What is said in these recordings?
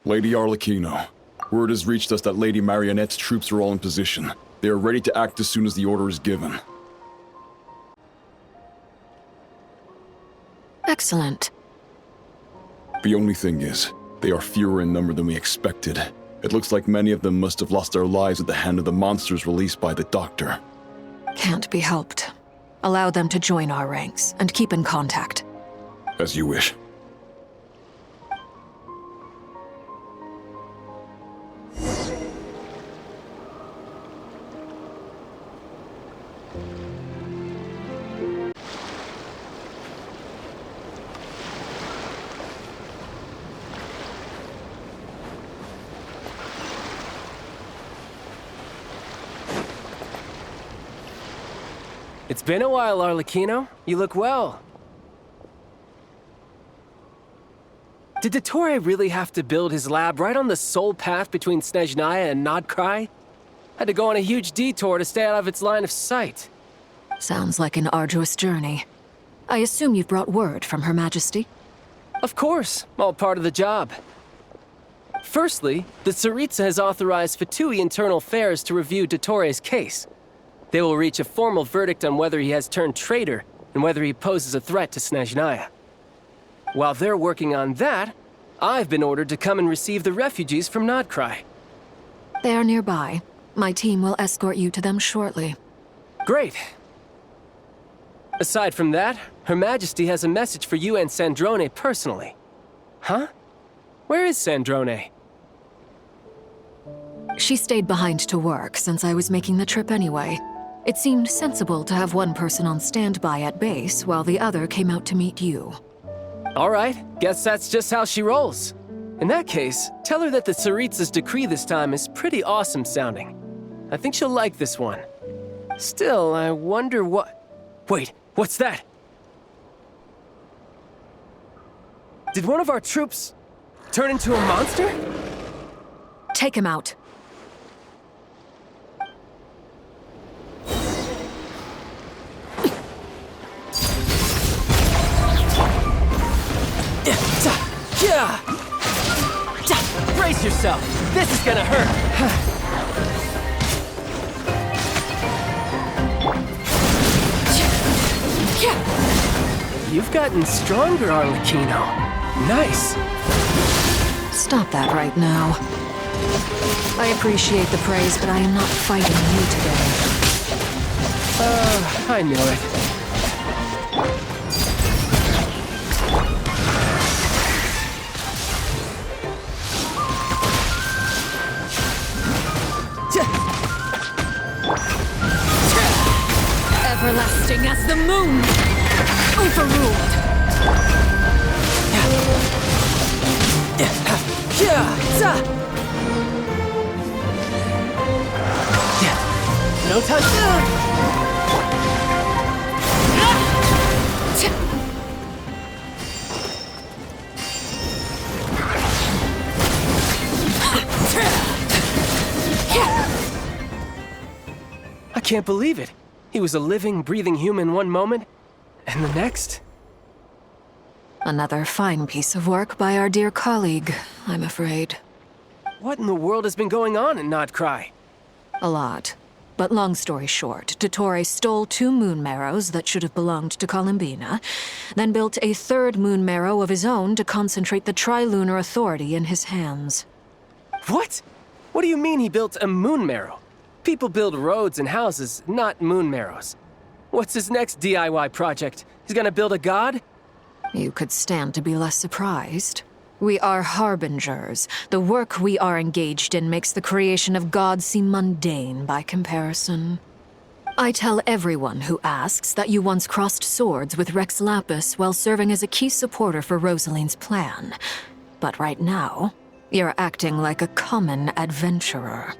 Lady Arlecchino, word has reached us that Lady Marionette's troops are all in position. They are ready to act as soon as the order is given. Excellent. The only thing is, they are fewer in number than we expected. It looks like many of them must have lost their lives at the hand of the monsters released by the Doctor. Can't be helped. Allow them to join our ranks, and keep in contact. As you wish. It's been a while, Arlecchino. You look well. Did Dottore really have to build his lab right on the sole path between Snezhnaya and Nodcry? Had to go on a huge detour to stay out of its line of sight. Sounds like an arduous journey. I assume you've brought word from Her Majesty? Of course, all part of the job. Firstly, the Tsaritsa has authorized Fatui Internal Affairs to review Dottore's case. They will reach a formal verdict on whether he has turned traitor and whether he poses a threat to Snezhnaya. While they're working on that, I've been ordered to come and receive the refugees from Nodcry. They are nearby. My team will escort you to them shortly. Great. Aside from that, Her Majesty has a message for you and Sandrone personally. Huh? Where is Sandrone? She stayed behind to work since I was making the trip anyway. It seemed sensible to have one person on standby at base while the other came out to meet you. All right, guess that's just how she rolls. In that case, tell her that the Tsaritsa's decree this time is pretty awesome sounding. I think she'll like this one. Still, I wonder what... Wait, what's that? Did one of our troops turn into a monster? Take him out. Yeah! Brace yourself! This is gonna hurt! You've gotten stronger, Arlecchino. Nice. Stop that right now. I appreciate the praise, but I am not fighting you today. I knew it. Everlasting as the moon! Overruled! No touchdown! I can't believe it. He was a living, breathing human one moment, and the next? Another fine piece of work by our dear colleague, I'm afraid. What in the world has been going on in Nodcry? A lot. But long story short, Dottore stole 2 moon marrows that should have belonged to Columbina, then built a 3rd moon marrow of his own to concentrate the Trilunar Authority in his hands. What? What do you mean he built a moon marrow? People build roads and houses, not moon marrows. What's his next DIY project? He's gonna build a god? You could stand to be less surprised. We are harbingers. The work we are engaged in makes the creation of gods seem mundane by comparison. I tell everyone who asks that you once crossed swords with Rex Lapis while serving as a key supporter for Rosaline's plan. But right now, you're acting like a common adventurer.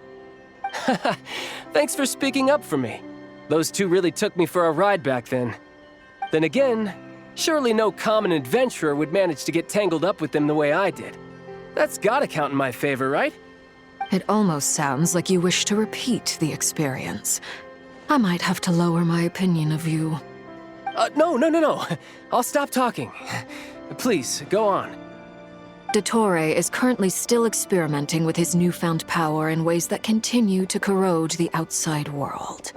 Thanks for speaking up for me. Those 2 really took me for a ride back then. Then again, surely no common adventurer would manage to get tangled up with them the way I did. That's gotta count in my favor, right? It almost sounds like you wish to repeat the experience. I might have to lower my opinion of you. No. I'll stop talking. Please, go on. Dottore is currently still experimenting with his newfound power in ways that continue to corrode the outside world.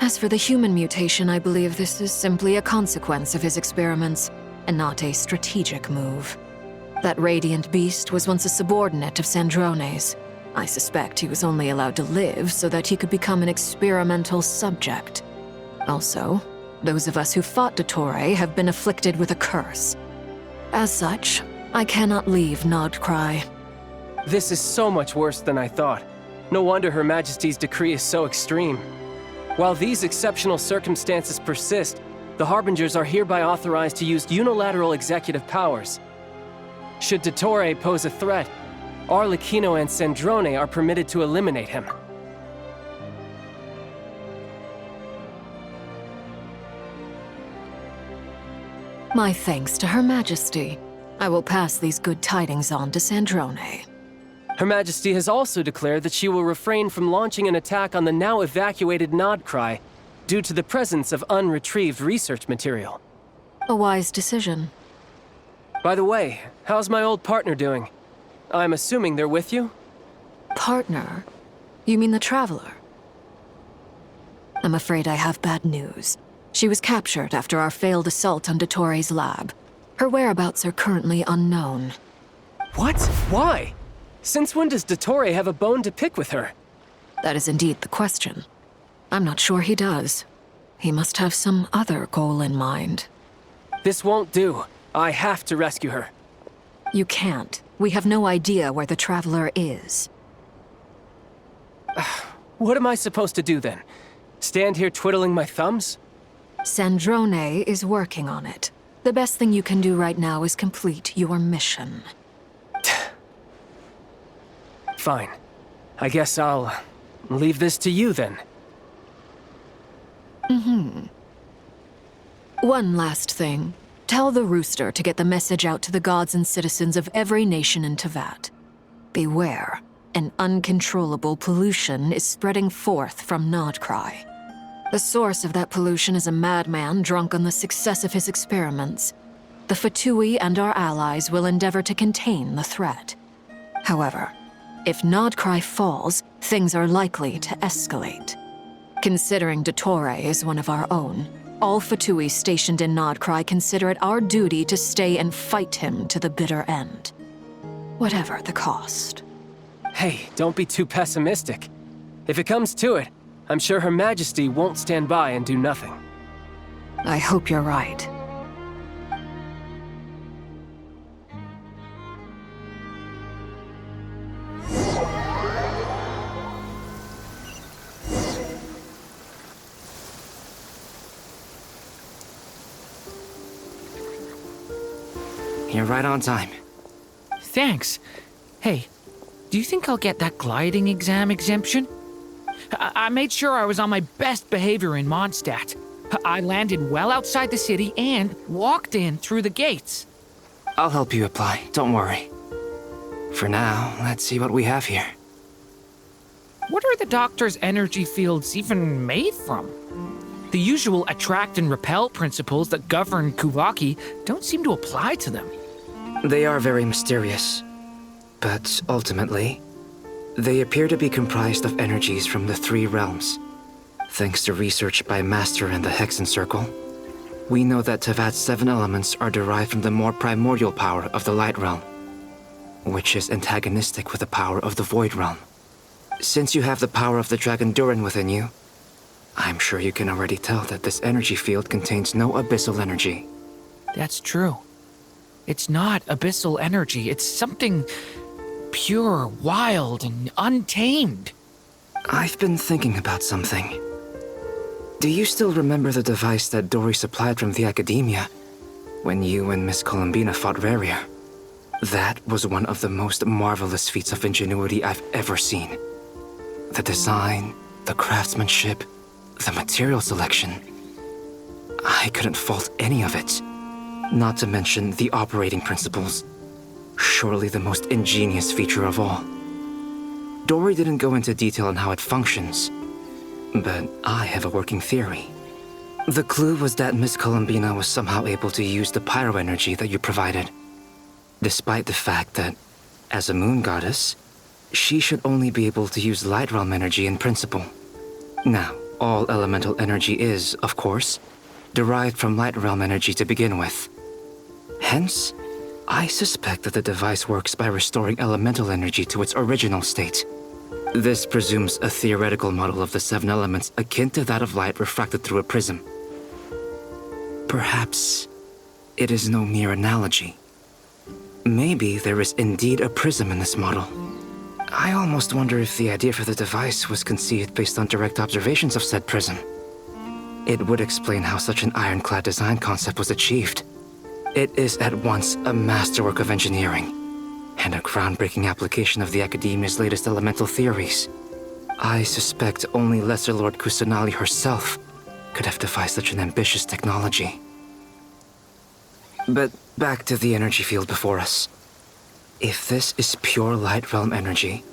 As for the human mutation, I believe this is simply a consequence of his experiments, and not a strategic move. That radiant beast was once a subordinate of Sandrone's. I suspect he was only allowed to live so that he could become an experimental subject. Also, those of us who fought Dottore have been afflicted with a curse. As such, I cannot leave Nodcry. This is so much worse than I thought. No wonder Her Majesty's decree is so extreme. While these exceptional circumstances persist, the Harbingers are hereby authorized to use unilateral executive powers. Should Dottore pose a threat, Arlecchino and Sandrone are permitted to eliminate him. My thanks to Her Majesty. I will pass these good tidings on to Sandrone. Her Majesty has also declared that she will refrain from launching an attack on the now evacuated Nodcry due to the presence of unretrieved research material. A wise decision. By the way, how's my old partner doing? I'm assuming they're with you? Partner? You mean the Traveler? I'm afraid I have bad news. She was captured after our failed assault on Dottore's lab. Her whereabouts are currently unknown. What? Why? Since when does Dottore have a bone to pick with her? That is indeed the question. I'm not sure he does. He must have some other goal in mind. This won't do. I have to rescue her. You can't. We have no idea where the Traveler is. What am I supposed to do then? Stand here twiddling my thumbs? Sandrone is working on it. The best thing you can do right now is complete your mission. Fine. I guess I'll leave this to you then. One last thing. Tell the Rooster to get the message out to the gods and citizens of every nation in Tevat. Beware. An uncontrollable pollution is spreading forth from Nodcry. The source of that pollution is a madman drunk on the success of his experiments. The Fatui and our allies will endeavor to contain the threat. However, if Nodcry falls, things are likely to escalate. Considering Dottore is one of our own, all Fatui stationed in Nodcry consider it our duty to stay and fight him to the bitter end. Whatever the cost. Hey, don't be too pessimistic. If it comes to it, I'm sure Her Majesty won't stand by and do nothing. I hope you're right. You're right on time. Thanks. Hey, do you think I'll get that gliding exam exemption? I made sure I was on my best behavior in Mondstadt. I landed well outside the city and walked in through the gates. I'll help you apply, don't worry. For now, let's see what we have here. What are the doctor's energy fields even made from? The usual attract and repel principles that govern Kuvaki don't seem to apply to them. They are very mysterious, but ultimately, they appear to be comprised of energies from the three realms. Thanks to research by Master in the Hexen Circle, we know that Tevat's 7 elements are derived from the more primordial power of the Light Realm, which is antagonistic with the power of the Void Realm. Since you have the power of the Dragon Durin within you, I'm sure you can already tell that this energy field contains no abyssal energy. That's true. It's not abyssal energy, it's something pure, wild, and untamed. I've been thinking about something. Do you still remember the device that Dory supplied from the Academia when you and Miss Columbina fought Raria? That was one of the most marvelous feats of ingenuity I've ever seen. The design, the craftsmanship, the material selection. I couldn't fault any of it. Not to mention the operating principles. Surely the most ingenious feature of all. Dory didn't go into detail on how it functions, but I have a working theory. The clue was that Miss Columbina was somehow able to use the pyro energy that you provided. despite the fact that, as a moon goddess, she should only be able to use light realm energy in principle. Now, all elemental energy is, of course, derived from light realm energy to begin with. Hence, I suspect that the device works by restoring elemental energy to its original state. This presumes a theoretical model of the seven elements akin to that of light refracted through a prism. Perhaps it is no mere analogy. Maybe there is indeed a prism in this model. I almost wonder if the idea for the device was conceived based on direct observations of said prism. It would explain how such an ironclad design concept was achieved. It is at once a masterwork of engineering and a groundbreaking application of the Academia's latest elemental theories. I suspect only Lesser Lord Kusanali herself could have devised such an ambitious technology. But back to the energy field before us. If this is pure light realm energy,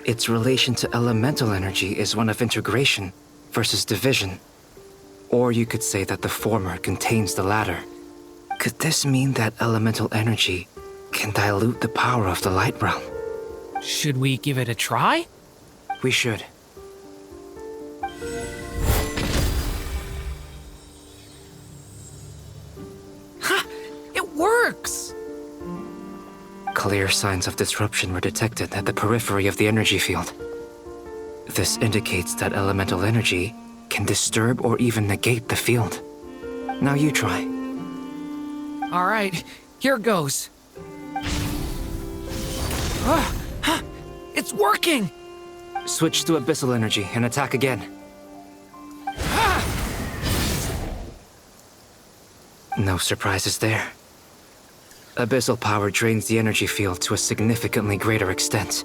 its relation to elemental energy is one of integration versus division. Or you could say that the former contains the latter. Could this mean that elemental energy can dilute the power of the light realm? Should we give it a try? We should. Ha! It works! Clear signs of disruption were detected at the periphery of the energy field. This indicates that elemental energy can disturb or even negate the field. Now you try. All right, here goes. It's working! Switch to abyssal energy and attack again. No surprises there. Abyssal power drains the energy field to a significantly greater extent.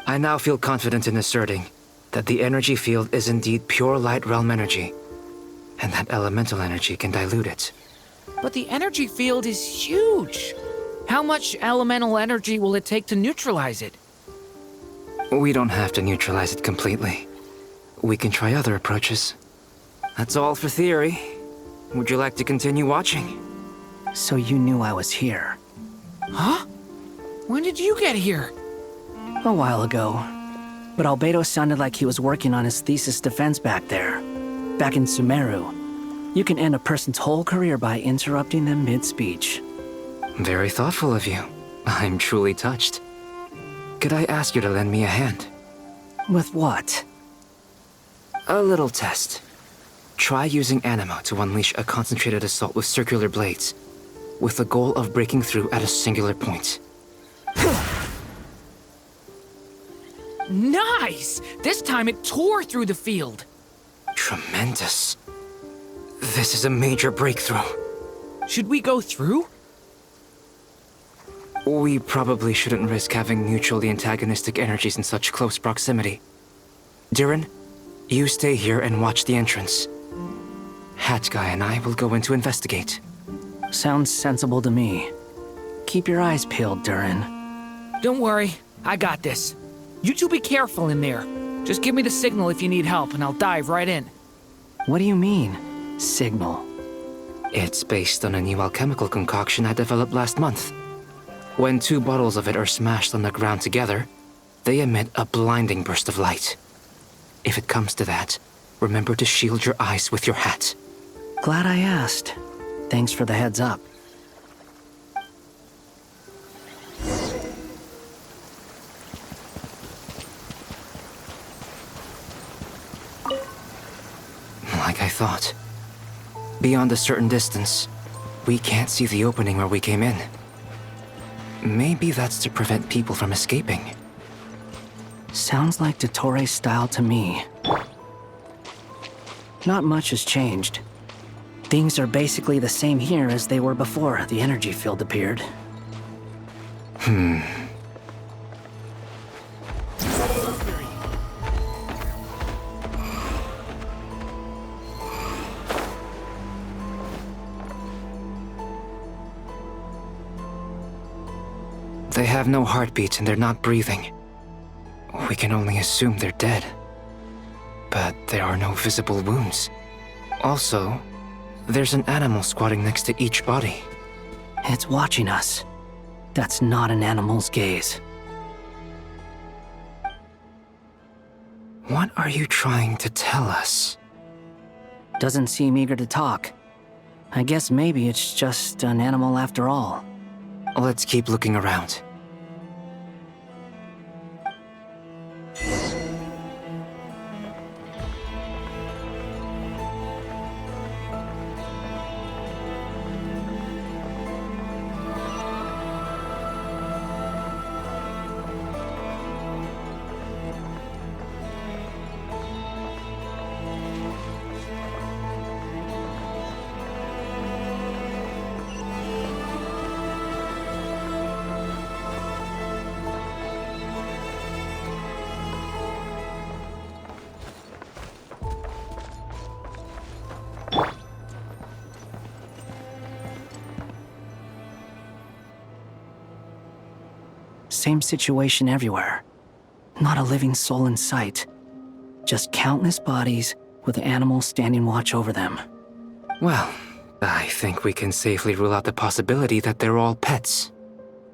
I now feel confident in asserting that the energy field is indeed pure light realm energy, and that elemental energy can dilute it. But the energy field is huge. How much elemental energy will it take to neutralize it? We don't have to neutralize it completely. We can try other approaches. That's all for theory. Would you like to continue watching? So you knew I was here. Huh? When did you get here? A while ago. But Albedo sounded like he was working on his thesis defense back there. Back in Sumeru. You can end a person's whole career by interrupting them mid-speech. Very thoughtful of you. I'm truly touched. Could I ask you to lend me a hand? With what? A little test. Try using Animo to unleash a concentrated assault with circular blades, with the goal of breaking through at a singular point. Nice! This time it tore through the field. Tremendous. This is a major breakthrough. Should we go through? We probably shouldn't risk having mutually antagonistic energies in such close proximity. Durin, you stay here and watch the entrance. Hat Guy and I will go in to investigate. Sounds sensible to me. Keep your eyes peeled, Durin. Don't worry, I got this. You two be careful in there. Just give me the signal if you need help and I'll dive right in. What do you mean, signal? It's based on a new alchemical concoction I developed last month. When two bottles of it are smashed on the ground together, they emit a blinding burst of light. If it comes to that, remember to shield your eyes with your hat. Glad I asked. Thanks for the heads up. Like I thought. Beyond a certain distance, we can't see the opening where we came in. Maybe that's to prevent people from escaping. Sounds like Dottore style to me. Not much has changed. Things are basically the same here as they were before the energy field appeared. They have no heartbeat and they're not breathing. We can only assume they're dead. But there are no visible wounds. Also, there's an animal squatting next to each body. It's watching us. That's not an animal's gaze. What are you trying to tell us? Doesn't seem eager to talk. I guess maybe it's just an animal after all. Let's keep looking around. Same situation everywhere. Not a living soul in sight. Just countless bodies with animals standing watch over them. Well, I think we can safely rule out the possibility that they're all pets.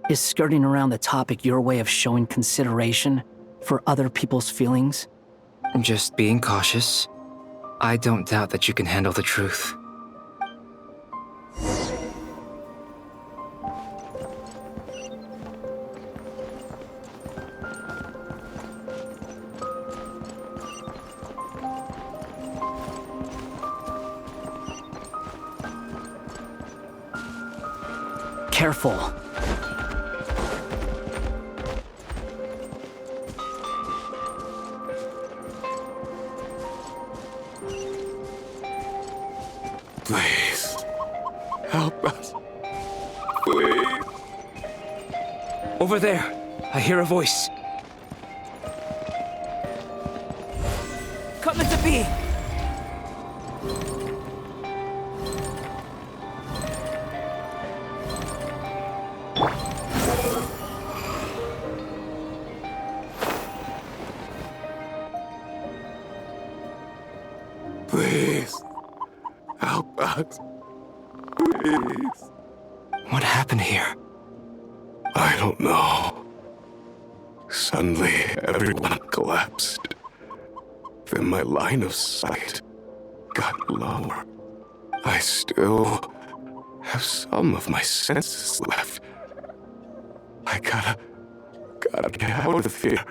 Is skirting around the topic your way of showing consideration for other people's feelings? Just being cautious. I don't doubt that you can handle the truth. Careful. Please. Help us. Please. Over there, I hear a voice. Come to be! Please. Help us. Please. What happened here? I don't know. Suddenly, everyone collapsed. Then my line of sight got lower. I still have some of my senses left. I gotta get out of here.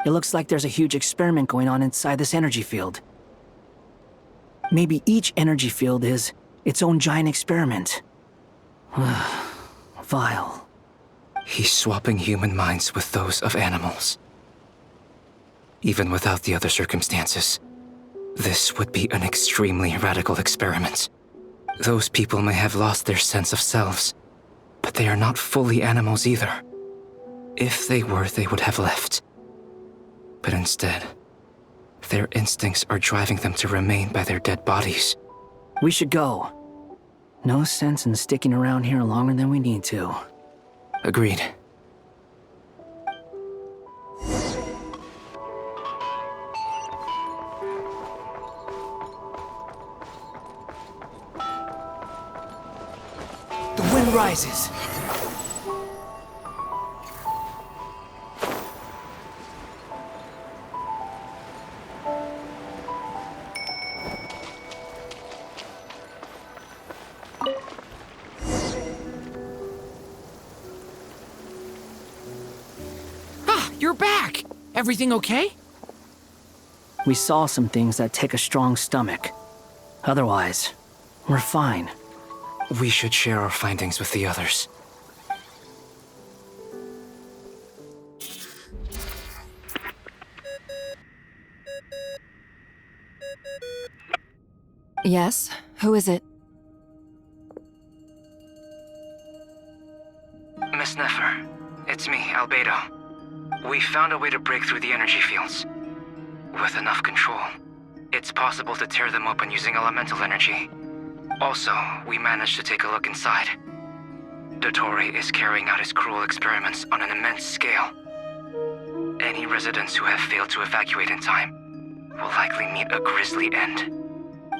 It looks like there's a huge experiment going on inside this energy field. Maybe each energy field is its own giant experiment. Vile. He's swapping human minds with those of animals. Even without the other circumstances, this would be an extremely radical experiment. Those people may have lost their sense of selves, but they are not fully animals either. If they were, they would have left. But instead, their instincts are driving them to remain by their dead bodies. We should go. No sense in sticking around here longer than we need to. Agreed. The wind rises. You're back! Everything okay? We saw some things that take a strong stomach. Otherwise, we're fine. We should share our findings with the others. Yes? Who is it? Miss Nefer, it's me, Albedo. We found a way to break through the energy fields. With enough control, it's possible to tear them open using elemental energy. Also, we managed to take a look inside. Dottore is carrying out his cruel experiments on an immense scale. Any residents who have failed to evacuate in time will likely meet a grisly end.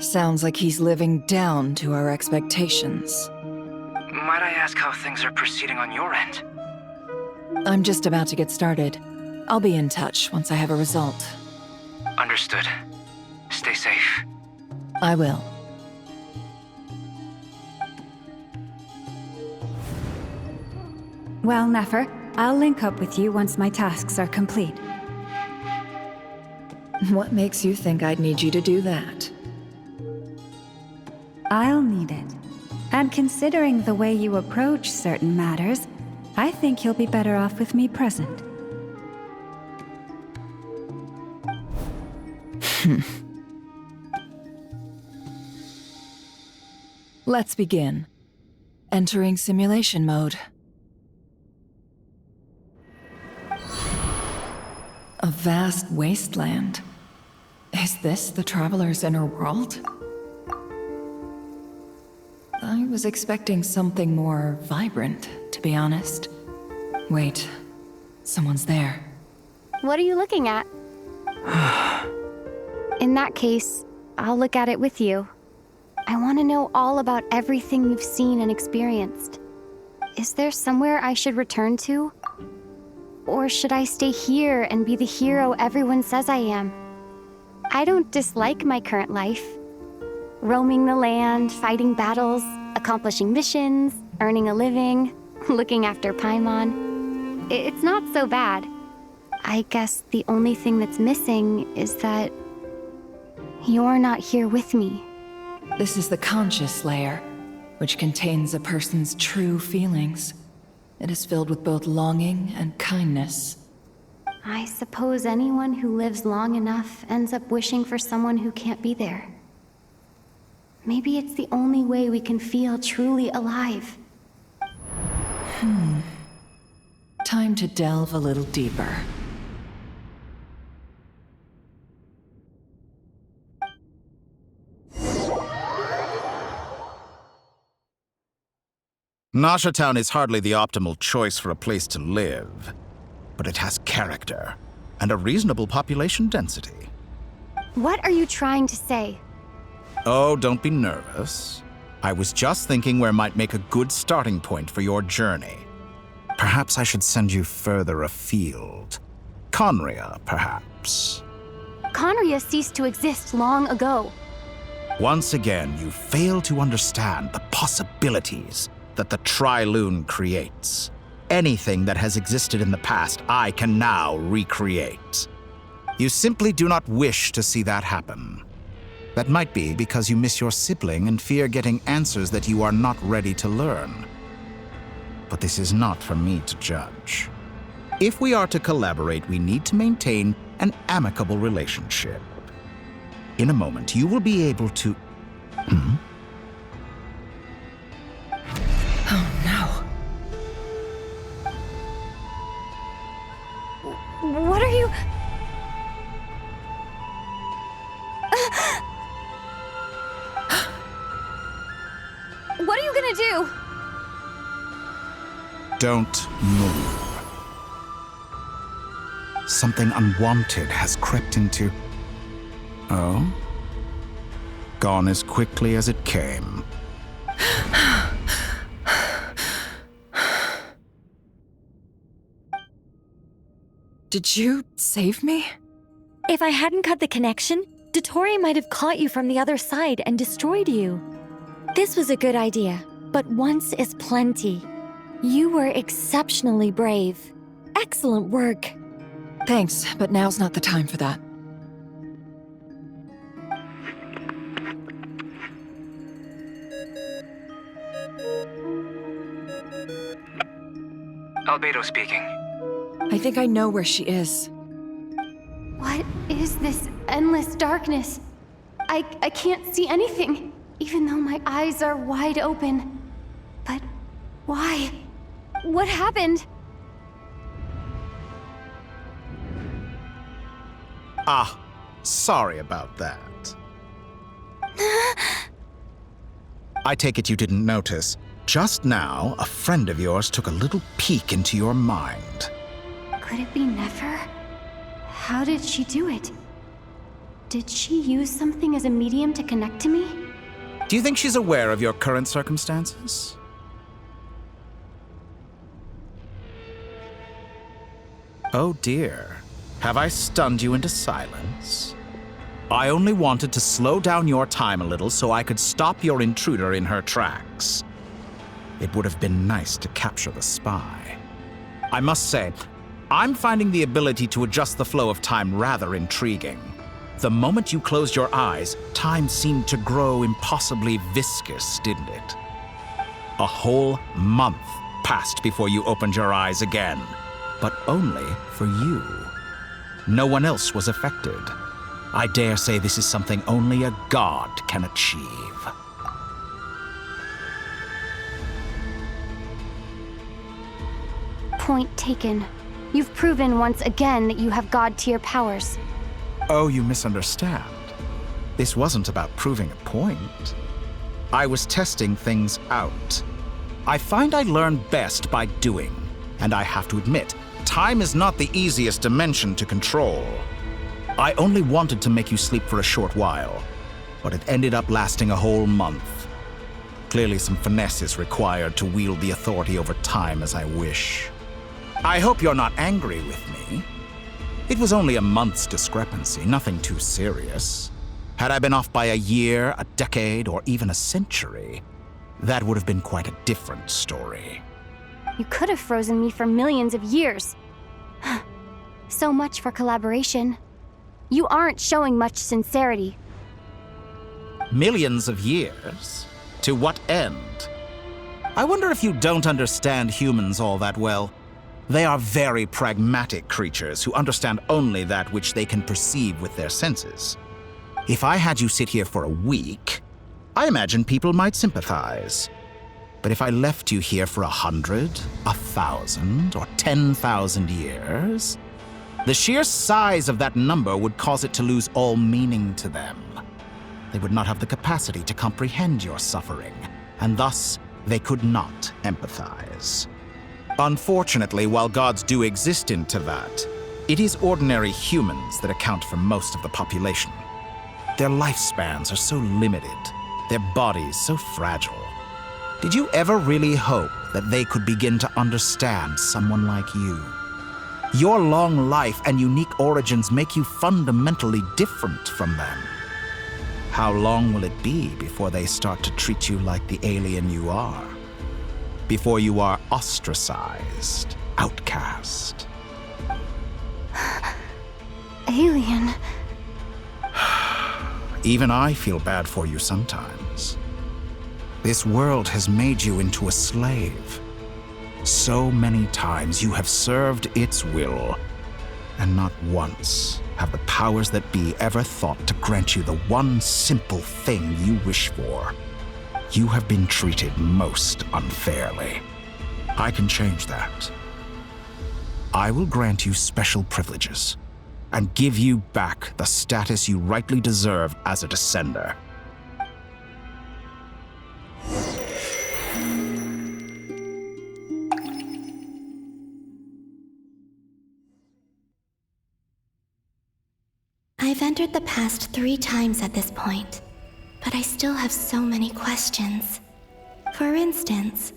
Sounds like he's living down to our expectations. Might I ask how things are proceeding on your end? I'm just about to get started. I'll be in touch once I have a result. Understood. Stay safe. I will. Well, Nefer, I'll link up with you once my tasks are complete. What makes you think I'd need you to do that? I'll need it. And considering the way you approach certain matters, I think you'll be better off with me present. Let's begin. Entering simulation mode. A vast wasteland. Is this the Traveler's inner world? I was expecting something more vibrant, to be honest. Wait, someone's there. What are you looking at? In that case, I'll look at it with you. I want to know all about everything you've seen and experienced. Is there somewhere I should return to? Or should I stay here and be the hero everyone says I am? I don't dislike my current life. Roaming the land, fighting battles, accomplishing missions, earning a living, looking after Paimon. It's not so bad. I guess the only thing that's missing is that you're not here with me. This is the conscious layer, which contains a person's true feelings. It is filled with both longing and kindness. I suppose anyone who lives long enough ends up wishing for someone who can't be there. Maybe it's the only way we can feel truly alive. Time to delve a little deeper. Nasha Town is hardly the optimal choice for a place to live, but it has character and a reasonable population density. What are you trying to say? Oh, don't be nervous. I was just thinking where might make a good starting point for your journey. Perhaps I should send you further afield. Conria, perhaps. Conria ceased to exist long ago. Once again, you fail to understand the possibilities that the Tri-Lune creates. Anything that has existed in the past, I can now recreate. You simply do not wish to see that happen. That might be because you miss your sibling and fear getting answers that you are not ready to learn. But this is not for me to judge. If we are to collaborate, we need to maintain an amicable relationship. In a moment, you will be able to... Oh no. What are you... What are you gonna do? Don't move. Something unwanted has crept into... Oh? Gone as quickly as it came. Did you save me? If I hadn't cut the connection, Dottore might have caught you from the other side and destroyed you. This was a good idea, but once is plenty. You were exceptionally brave. Excellent work. Thanks, but now's not the time for that. Albedo speaking. I think I know where she is. What is this endless darkness? I can't see anything, even though my eyes are wide open. But why? What happened? Ah, sorry about that. I take it you didn't notice. Just now, a friend of yours took a little peek into your mind. Could it be Nefer? How did she do it? Did she use something as a medium to connect to me? Do you think she's aware of your current circumstances? Oh dear. Have I stunned you into silence? I only wanted to slow down your time a little so I could stop your intruder in her tracks. It would have been nice to capture the spy. I must say, I'm finding the ability to adjust the flow of time rather intriguing. The moment you closed your eyes, time seemed to grow impossibly viscous, didn't it? A whole month passed before you opened your eyes again, but only for you. No one else was affected. I dare say this is something only a god can achieve. Point taken. You've proven once again that you have god-tier powers. Oh, you misunderstand. This wasn't about proving a point. I was testing things out. I find I learn best by doing, and I have to admit, time is not the easiest dimension to control. I only wanted to make you sleep for a short while, but it ended up lasting a whole month. Clearly some finesse is required to wield the authority over time as I wish. I hope you're not angry with me. It was only a month's discrepancy, nothing too serious. Had I been off by a year, a decade, or even a century, that would have been quite a different story. You could have frozen me for millions of years. So much for collaboration. You aren't showing much sincerity. Millions of years? To what end? I wonder if you don't understand humans all that well. They are very pragmatic creatures who understand only that which they can perceive with their senses. If I had you sit here for a week, I imagine people might sympathize. But if I left you here for 100, 1,000, or 10,000 years, the sheer size of that number would cause it to lose all meaning to them. They would not have the capacity to comprehend your suffering, and thus they could not empathize. Unfortunately, while gods do exist in Teyvat, it is ordinary humans that account for most of the population. Their lifespans are so limited, their bodies so fragile. Did you ever really hope that they could begin to understand someone like you? Your long life and unique origins make you fundamentally different from them. How long will it be before they start to treat you like the alien you are? Before you are ostracized, outcast? Alien. Even I feel bad for you sometimes. This world has made you into a slave. So many times you have served its will, and not once have the powers that be ever thought to grant you the one simple thing you wish for. You have been treated most unfairly. I can change that. I will grant you special privileges and give you back the status you rightly deserve as a descender. I've entered the past 3 times at this point, but I still have so many questions. For instance,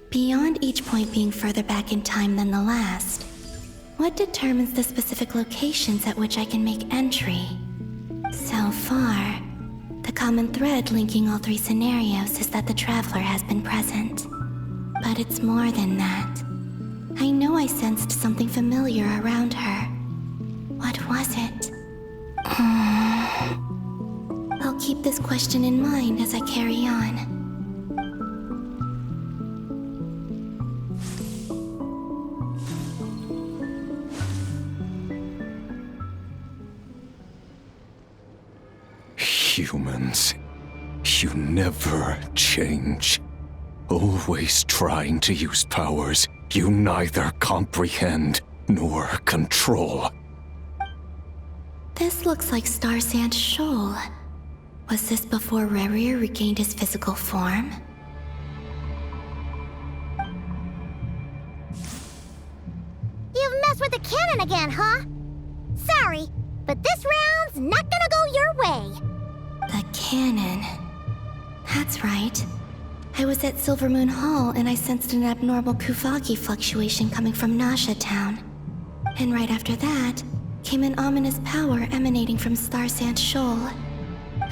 beyond each point being further back in time than the last, what determines the specific locations at which I can make entry? So far, the common thread linking all 3 scenarios is that the Traveler has been present. But it's more than that. I know I sensed something familiar around her. What was it? I'll keep this question in mind as I carry on. Humans, you never change. Always trying to use powers you neither comprehend nor control. This looks like Star Sand Shoal. Was this before Rerir regained his physical form? You've messed with the cannon again, huh? Sorry, but this round's not gonna go your way. The cannon. That's right. I was at Silver Moon Hall and I sensed an abnormal Kuvagi fluctuation coming from Nasha Town. And right after that, came an ominous power emanating from Star Sand Shoal.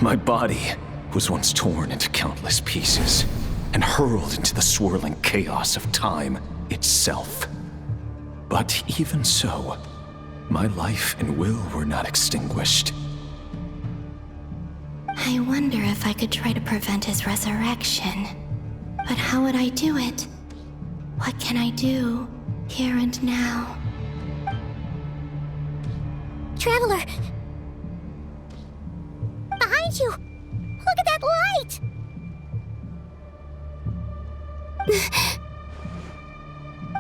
My body was once torn into countless pieces and hurled into the swirling chaos of time itself. But even so, my life and will were not extinguished. I wonder if I could try to prevent his resurrection. But how would I do it? What can I do, here and now? Traveler! Behind you! Look at that light!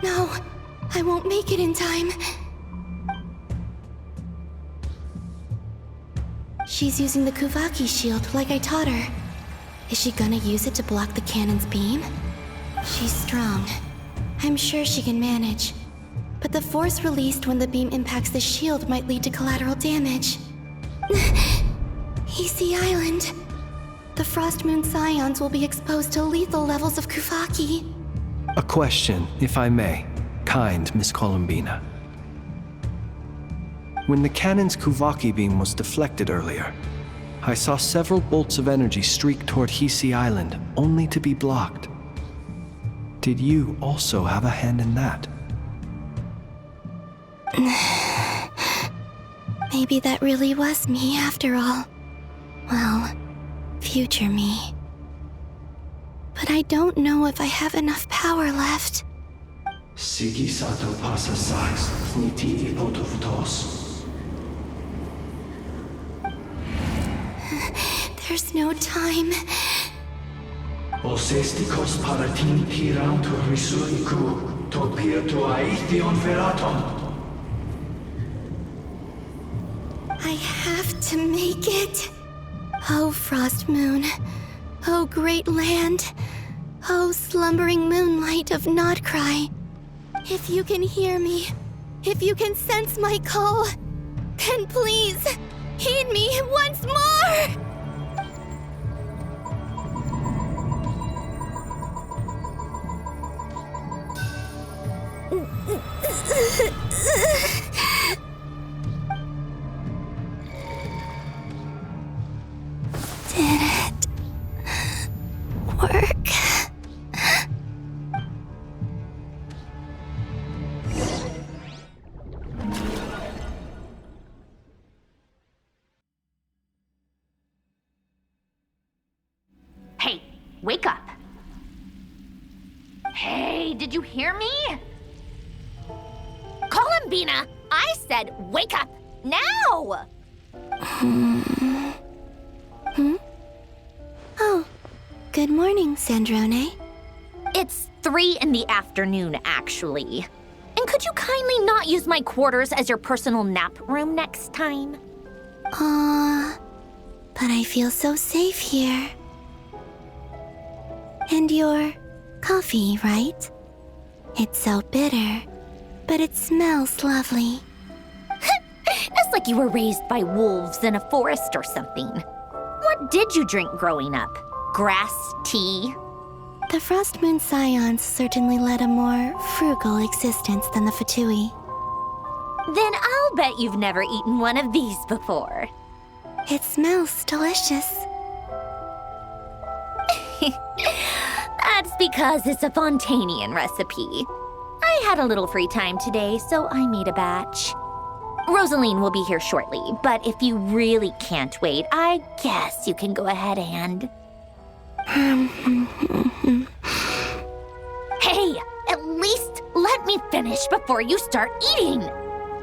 No, I won't make it in time. She's using the Kuvaki shield like I taught her. Is she gonna use it to block the cannon's beam? She's strong. I'm sure she can manage. But the force released when the beam impacts the shield might lead to collateral damage. EC Island. The Frost Moon Scions will be exposed to lethal levels of Kuvaki. A question, if I may, kind Miss Columbina. When the cannon's Kuvaki beam was deflected earlier, I saw several bolts of energy streak toward Hisi Island, only to be blocked. Did you also have a hand in that? Maybe that really was me after all. Well, future me. But I don't know if I have enough power left. Sigi sato pasa sais, niti ipotofutos. There's no time. Osestikos paratin tiram to risuiku, to pirto aithion veraton. I have to make it. Oh, Frost Moon. Oh, great land. Oh, slumbering moonlight of Nodcry. If you can hear me, if you can sense my call, then please, heed me once more! Did it work? Hey, wake up. Hey, did you hear me? Columbina, I said wake up now! Oh, good morning, Sandrone. It's 3 in the afternoon, actually. And could you kindly not use my quarters as your personal nap room next time? But I feel so safe here. And your coffee, right? It's so bitter, but it smells lovely. It's like you were raised by wolves in a forest or something. What did you drink growing up? Grass tea? The Frost Moon Scions certainly led a more frugal existence than the Fatui. Then I'll bet you've never eaten one of these before. It smells delicious. That's because it's a Fontanian recipe. I had a little free time today, so I made a batch. Rosaline will be here shortly, but if you really can't wait, I guess you can go ahead and... Hey, at least let me finish before you start eating!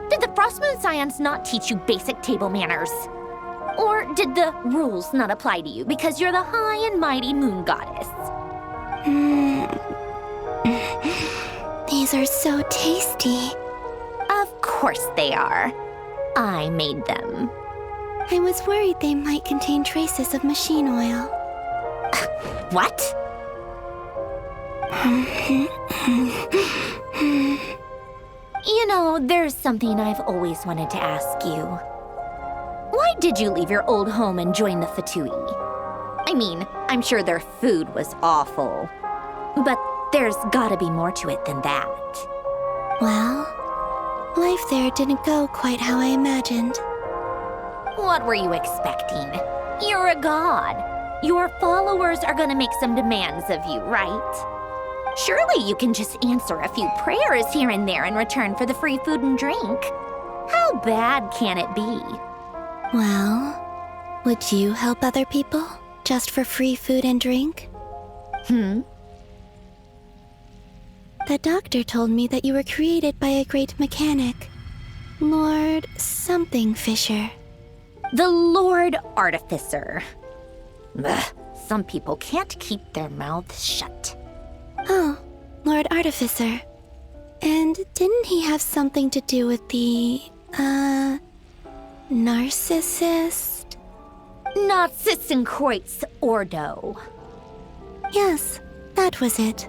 Did the Frost Moon Scions not teach you basic table manners? Or did the rules not apply to you because you're the high and mighty moon goddess? These are so tasty. Of course they are. I made them. I was worried they might contain traces of machine oil. What? You know, there's something I've always wanted to ask you. Why did you leave your old home and join the Fatui? I mean, I'm sure their food was awful. But there's gotta be more to it than that. Well, life there didn't go quite how I imagined. What were you expecting? You're a god. Your followers are gonna make some demands of you, right? Surely you can just answer a few prayers here and there in return for the free food and drink. How bad can it be? Well, would you help other people just for free food and drink? The doctor told me that you were created by a great mechanic, Lord something Fisher. The Lord Artificer. Ugh, some people can't keep their mouths shut. Oh, Lord Artificer. And didn't he have something to do with the, narcissist? Narcissenkreuz Ordo. Yes, that was it.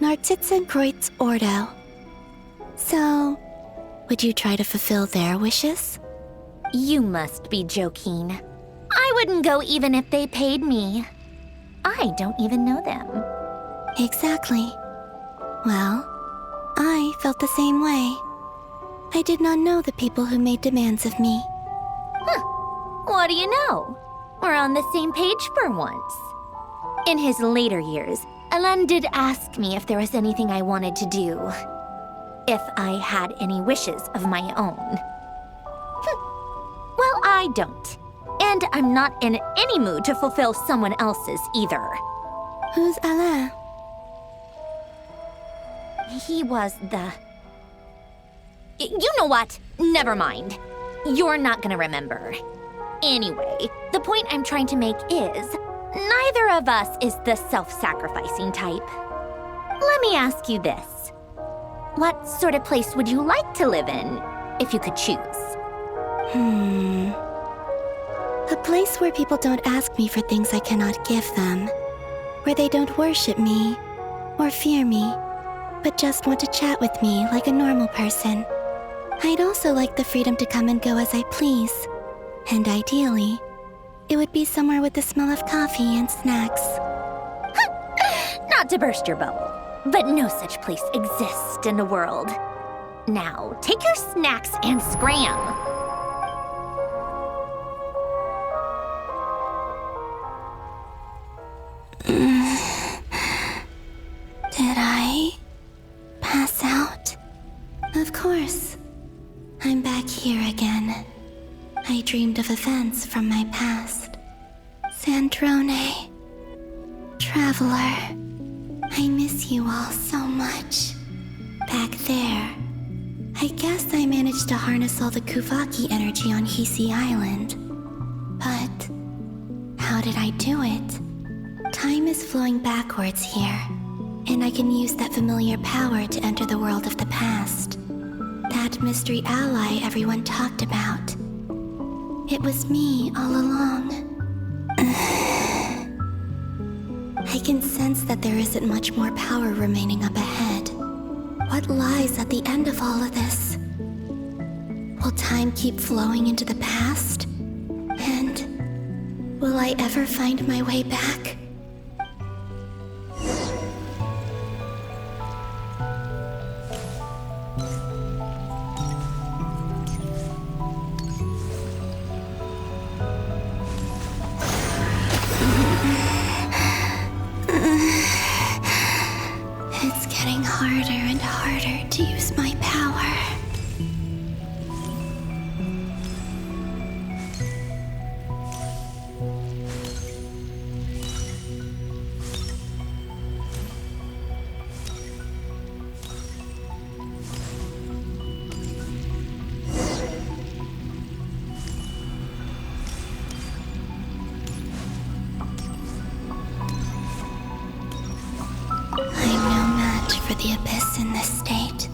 Narcissenkreuz Ordo. So, would you try to fulfill their wishes? You must be joking. I wouldn't go even if they paid me. I don't even know them. Exactly. Well, I felt the same way. I did not know the people who made demands of me. What do you know? We're on the same page for once. In his later years, Alan did ask me if there was anything I wanted to do. If I had any wishes of my own. Well, I don't. And I'm not in any mood to fulfill someone else's either. Who's Alain? He was the... You know what? Never mind. You're not gonna remember. Anyway, the point I'm trying to make is, neither of us is the self-sacrificing type. Let me ask you this. What sort of place would you like to live in, if you could choose? A place where people don't ask me for things I cannot give them. Where they don't worship me, or fear me, but just want to chat with me like a normal person. I'd also like the freedom to come and go as I please. And ideally, it would be somewhere with the smell of coffee and snacks. Not to burst your bubble, but no such place exists in the world. Now, take your snacks and scram. Did I pass out? Of course. I'm back here again. I dreamed of events from my past. Sandrone. Traveler. I miss you all so much. Back there. I guess I managed to harness all the Kuvaki energy on Hisi Island. But how did I do it? Time is flowing backwards here, and I can use that familiar power to enter the world of the past. That mystery ally everyone talked about. It was me all along. I can sense that there isn't much more power remaining up ahead. What lies at the end of all of this? Will time keep flowing into the past? And will I ever find my way back? It's getting harder and harder to use my power. For the abyss in this state.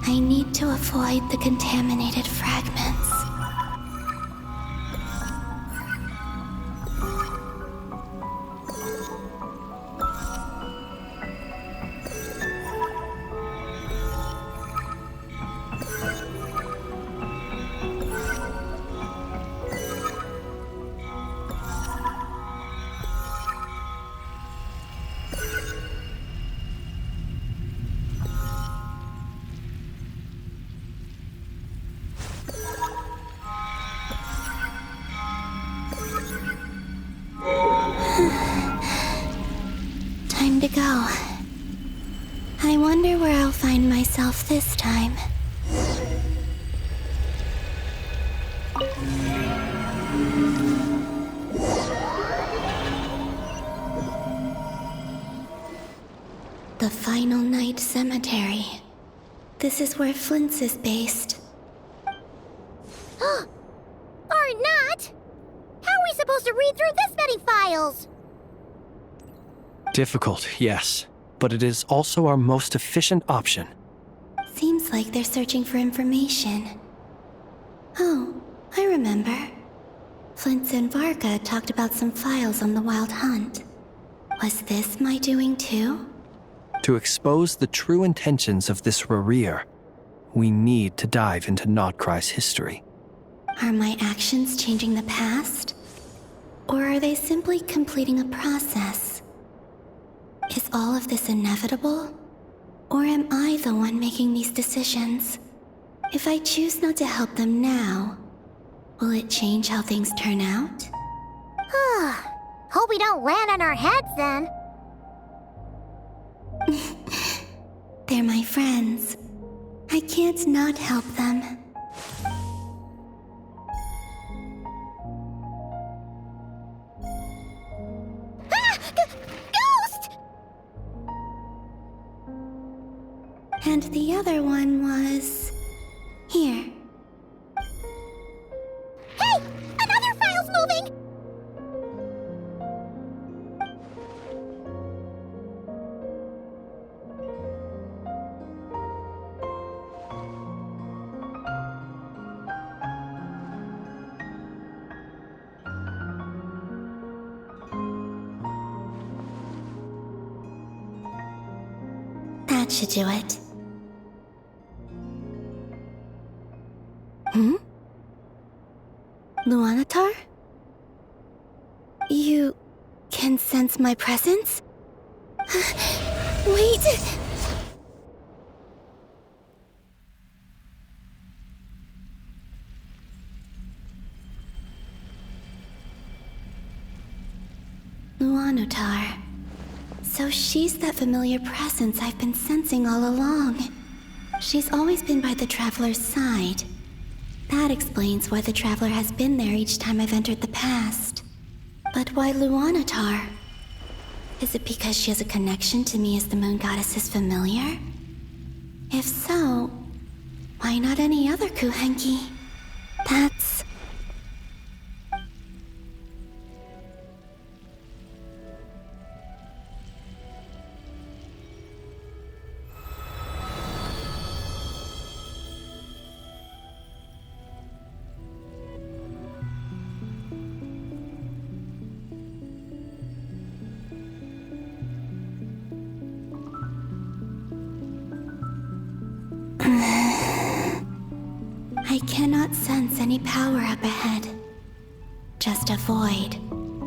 I need to avoid the contaminated fragments. go. I wonder where I'll find myself this time. The Final Night Cemetery. This is where Flint's is based. Or not! How are we supposed to read through this many files? Difficult, yes, but it is also our most efficient option. Seems like they're searching for information. Oh, I remember. Flint and Varga talked about some files on the Wild Hunt. Was this my doing too? To expose the true intentions of this Rarir, we need to dive into Notcry's history. Are my actions changing the past? Or are they simply completing a process? Is all of this inevitable? Or am I the one making these decisions? If I choose not to help them now, will it change how things turn out? Hope we don't land on our heads then. They're my friends. I can't not help them. Ghost! And the other one was... here. Hey! Another file's moving! That should do it. Luanatar? You can sense my presence? Wait! Luanatar. So she's that familiar presence I've been sensing all along. She's always been by the Traveler's side. That explains why the Traveler has been there each time I've entered the past. But why Luanatar? Is it because she has a connection to me as the Moon Goddess's familiar? If so, why not any other Kuhenki? That's... I cannot sense any power up ahead. Just a void,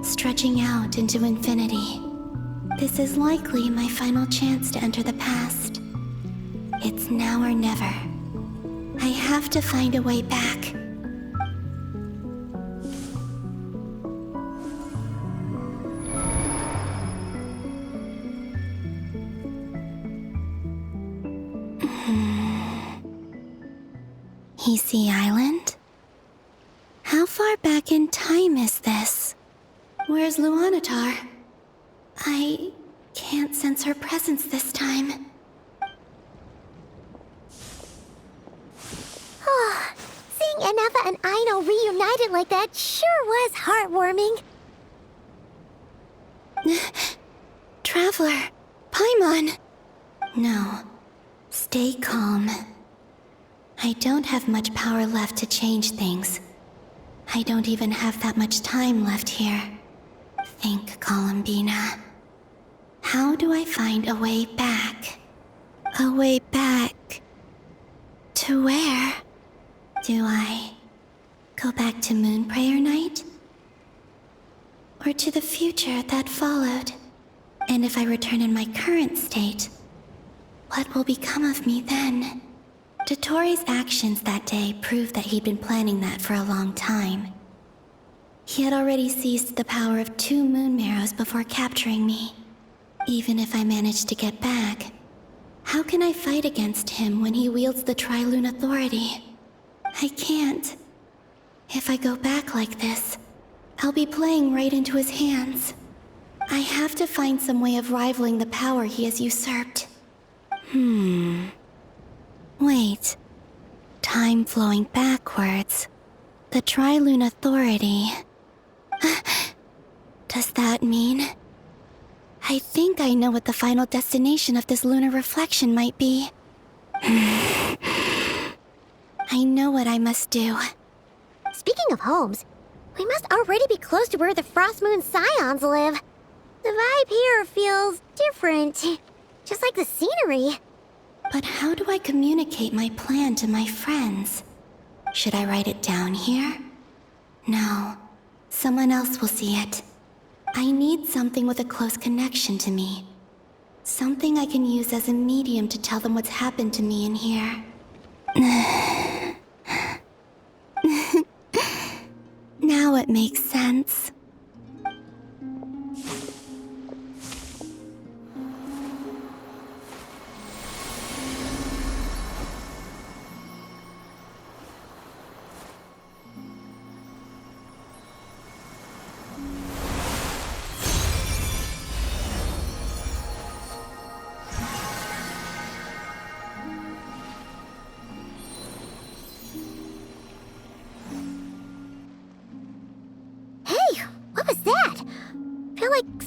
stretching out into infinity. This is likely my final chance to enter the past. It's now or never. I have to find a way back. Hisi Island? How far back in time is this? Where's Luanatar? I can't sense her presence this time. Seeing Ineva and Aino reunited like that sure was heartwarming. Traveler, Paimon. No, stay calm. I don't have much power left to change things. I don't even have that much time left here. Think, Columbina. How do I find a way back? A way back... to where? Do I go back to Moon Prayer Night? Or to the future that followed? And if I return in my current state, what will become of me then? Dotori's actions that day proved that he'd been planning that for a long time. He had already seized the power of 2 moon marrows before capturing me. Even if I manage to get back, how can I fight against him when he wields the Tri-Lune authority? I can't. If I go back like this, I'll be playing right into his hands. I have to find some way of rivaling the power he has usurped. Wait. Time flowing backwards. The Tri-Lune authority. Does that mean... I think I know what the final destination of this lunar reflection might be. I know what I must do. Speaking of homes, we must already be close to where the Frost Moon Scions live. The vibe here feels different, just like the scenery. But how do I communicate my plan to my friends? Should I write it down here? No, someone else will see it. I need something with a close connection to me. Something I can use as a medium to tell them what's happened to me in here. Now it makes sense.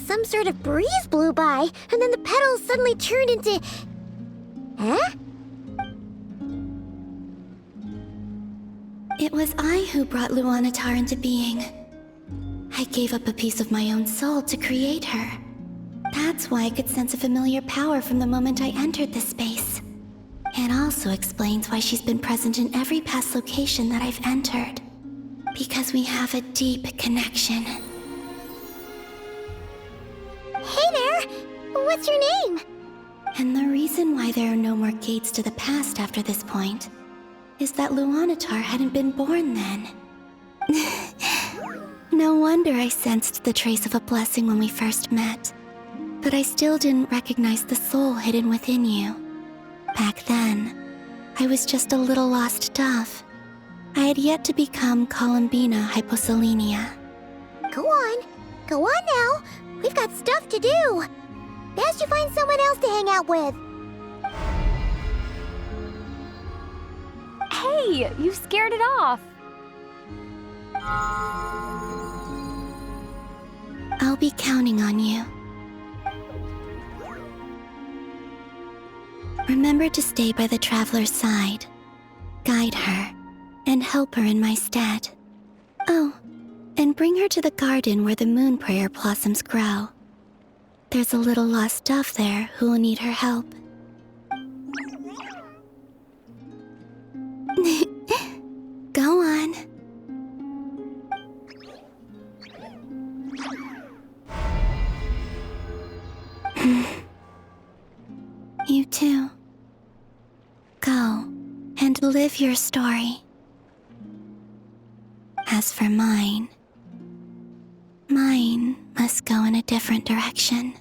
Some sort of breeze blew by, and then the petals suddenly turned into... Huh? It was I who brought Luanatar into being. I gave up a piece of my own soul to create her. That's why I could sense a familiar power from the moment I entered this space. It also explains why she's been present in every past location that I've entered. Because we have a deep connection. Hey there! What's your name? And the reason why there are no more gates to the past after this point is that Luanatar hadn't been born then. No wonder I sensed the trace of a blessing when we first met. But I still didn't recognize the soul hidden within you. Back then, I was just a little lost dove. I had yet to become Columbina Hyposelenia. Go on now. We've got stuff to do. Best you find someone else to hang out with. Hey, you scared it off. I'll be counting on you. Remember to stay by the traveler's side, guide her, and help her in my stead. Oh, and bring her to the garden where the moon prayer blossoms grow. There's a little lost dove there who will need her help. Go on. You too. Go and live your story. As for mine must go in a different direction.